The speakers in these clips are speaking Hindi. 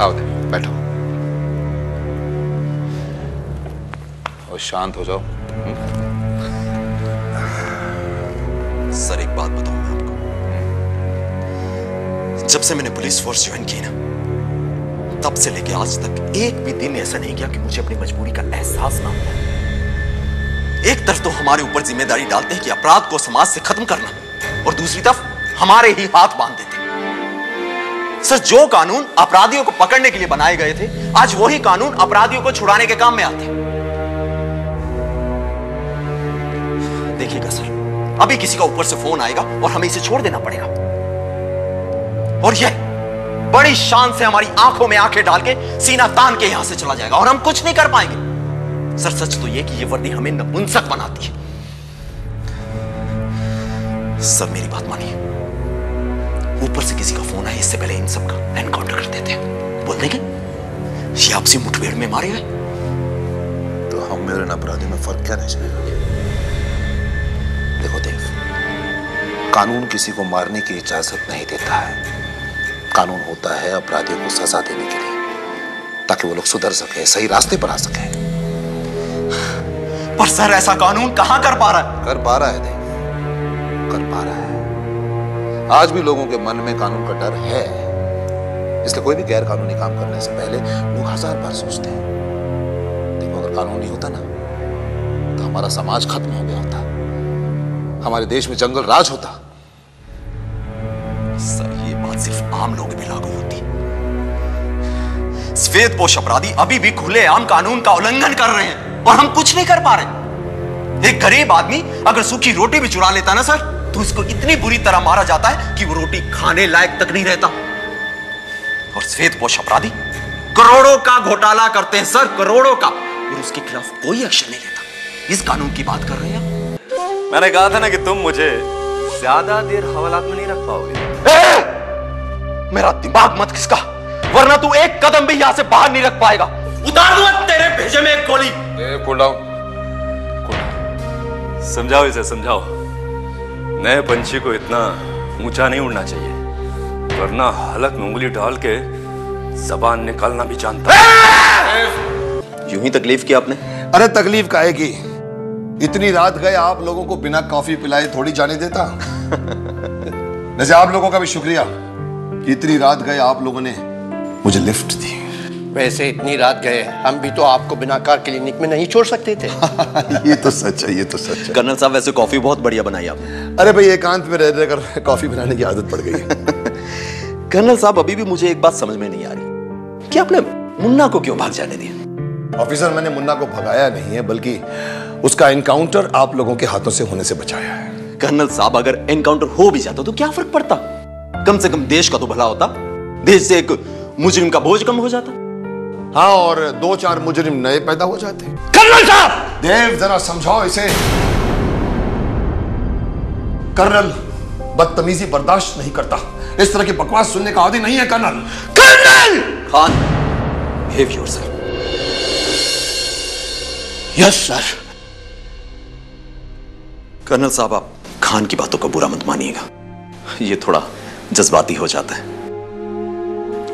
आओ दे, बैठो और शांत हो जाओ। सर एक बात बताऊं मैं आपको, जब से मैंने पुलिस फोर्स ज्वाइन की ना, तब से लेके आज तक एक भी दिन ऐसा नहीं गया कि मुझे अपनी मजबूरी का एहसास ना हो। एक तरफ तो हमारे ऊपर जिम्मेदारी डालते हैं कि अपराध को समाज से खत्म करना, और दूसरी तरफ हमारे ही हाथ बांध देते। सर जो कानून अपराधियों को पकड़ने के लिए बनाए गए थे, आज वही कानून अपराधियों को छुड़ाने के काम में आते हैं। देखिएगा सर, अभी किसी का ऊपर से फोन आएगा और हमें इसे छोड़ देना पड़ेगा, और यह बड़ी शान से हमारी आंखों में आंखें डाल के सीना तान के यहां से चला जाएगा, और हम कुछ नहीं कर पाएंगे। सर सच तो यह कि यह वर्दी हमें नपुंसक बनाती है। सर मेरी बात मानिए, ऊपर से किसी का फोन आए इससे पहले इन सब का एनकाउंटर कर देते हैं। बोल देंगे ये आपसी मुठभेड़ में मारे गए। तो हम मेरे अपराधी में फर्क क्या रह जाएगा? देखो देव, कानून किसी को मारने की इजाजत नहीं देता है। कानून होता है अपराधियों को सजा देने के लिए, ताकि वो लोग सुधर सके, सही रास्ते पर आ सके। पर सर ऐसा कानून कहां कर पा रहा है? कर पा रहा है देव, कर पा रहा है। आज भी लोगों के मन में कानून का डर है, इसलिए कोई भी गैर कानूनी काम करने से पहले लोग 1000 बार सोचते हैं। देखो अगर कानून नहीं होता ना, तो हमारा समाज खत्म हो गया होता, हमारे देश में जंगल राज होता। सर ये बात सिर्फ आम लोगों पे लागू होती। श्वेतपोश अपराधी अभी भी खुलेआम कानून का उल्लंघन कर रहे हैं, और हम कुछ नहीं कर पा रहे। एक गरीब आदमी अगर सूखी रोटी भी चुरा लेता ना सर, तो उसको इतनी बुरी तरह मारा जाता है कि वो रोटी खाने लायक तक नहीं रहता। और श्वेतपोश अपराधी करोड़ों का घोटाला करते हैं सर, करोड़ों का, और उसके खिलाफ कोई एक्शन नहीं लेता। इस कानून की बात कर रहे हैं। मैंने कहा था ना कि तुम मुझे ज्यादा देर हवालात में नहीं रख पाओगे। मेरा दिमाग मत खिसका, वरना तू एक कदम भी यहां से बाहर नहीं रख पाएगा। उतार दूंगा तेरे भेजे में एक गोली। Cool down. समझाओ इसे, समझाओ। नए पंछी को इतना ऊंचा नहीं उड़ना चाहिए, वरना हलक में उंगली डाल के जबान निकालना भी जानता है। यूं ही तकलीफ की आपने? अरे तकलीफ काहे की? इतनी रात गए आप लोगों को बिना कॉफी पिलाए थोड़ी जाने देता। वैसे आप लोगों का भी शुक्रिया कि इतनी रात गए आप लोगों ने मुझे लिफ्ट दी। वैसे इतनी रात गए हम भी तो आपको बिना कार क्लिनिक में नहीं छोड़ सकते थे। ये तो सच है, ये तो सच है। कर्नल साहब वैसे कॉफी बहुत बढ़िया बनाई आपने। अरे भाई एकांत में रह रहकर कॉफी बनाने की आदत पड़ गई है। कर्नल साहब अभी भी मुझे एक बात समझ में नहीं आ रही कि आपने मुन्ना को क्यों भाग जाने दिया? ऑफिसर मैंने मुन्ना को भगाया नहीं है, बल्कि उसका एनकाउंटर आप लोगों के हाथों से होने से बचाया है। कर्नल साहब अगर एनकाउंटर हो भी जाता तो क्या फर्क पड़ता? कम से कम देश का तो भला होता, देश से एक मुजरिम का बोझ कम हो जाता। हाँ, और 2-4 मुजरिम नए पैदा हो जाते। कर्नल साहब! देव जरा समझाओ इसे। कर्नल बदतमीजी बर्दाश्त नहीं करता, इस तरह की बकवास सुनने का आदी नहीं है colonel. Colonel! Khan, behave yourself. Yes sir. Colonel साहब आप खान की बातों का बुरा मत मानिएगा, ये थोड़ा जज्बाती हो जाता है,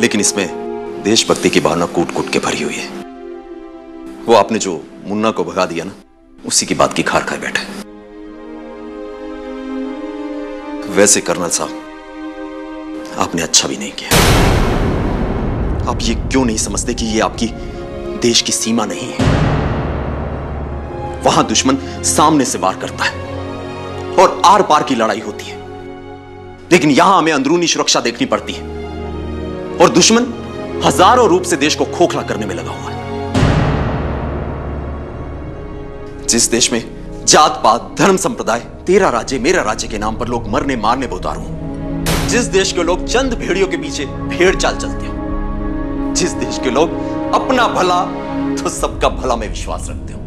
लेकिन इसमें देशभक्ति की भावना कूट कूट के भरी हुई है। वो आपने जो मुन्ना को भगा दिया ना, उसी की बात की खार खाए बैठे। वैसे कर्नल साहब आपने अच्छा भी नहीं किया। आप ये क्यों नहीं समझते कि ये आपकी देश की सीमा नहीं है? वहां दुश्मन सामने से वार करता है और आर पार की लड़ाई होती है, लेकिन यहां हमें अंदरूनी सुरक्षा देखनी पड़ती है, और दुश्मन हजारों रूप से देश को खोखला करने में लगा हुआ है। जिस देश में जात पात धर्म संप्रदाय तेरा राज्य मेरा राज्य के नाम पर लोग मरने मारने बोतारू हो, जिस देश के लोग चंद भेड़ियों के पीछे भेड़ चाल चलते हो, जिस देश के लोग अपना भला तो सबका भला में विश्वास रखते हो,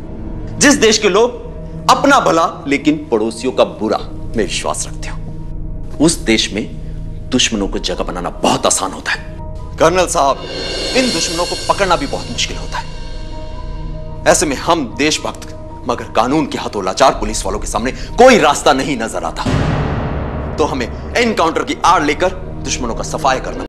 जिस देश के लोग अपना भला लेकिन पड़ोसियों का बुरा में विश्वास रखते हो, उस देश में दुश्मनों को जगह बनाना बहुत आसान होता है। कर्नल साहब, इन दुश्मनों को पकड़ना भी बहुत मुश्किल होता है। ऐसे में हम देशभक्त मगर कानून के हाथों लाचार पुलिस वालों के सामने कोई रास्ता नहीं नजर आता, तो हमें एनकाउंटर की आड़ लेकर दुश्मनों का सफाया करना